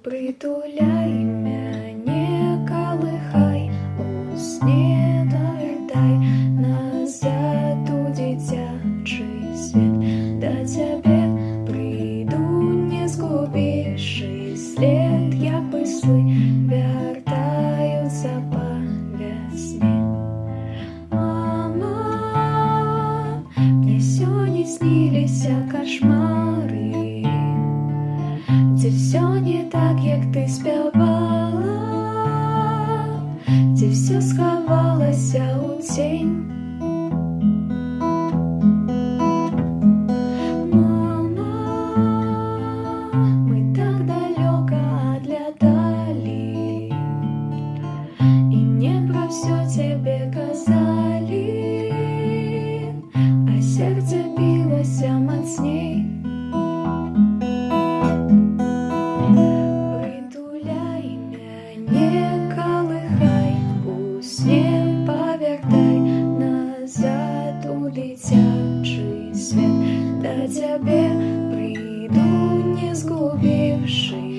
Притуляй меня, колыхай, у сне довертай назад у дитячий світ, до тебе прийду, не згубивши слід, як писли вертаються по весні. Мама, мне сегодня снились кошмары, где все не так, як ти співала, где все сховалося у тінь. Мама, мы так далеко отлетали, и не про все тебе казали, а сердце билось мацней. Притуляй меня, колыхай, у сне повертай назад у дитячий світ, до тебе прийду, не згубивши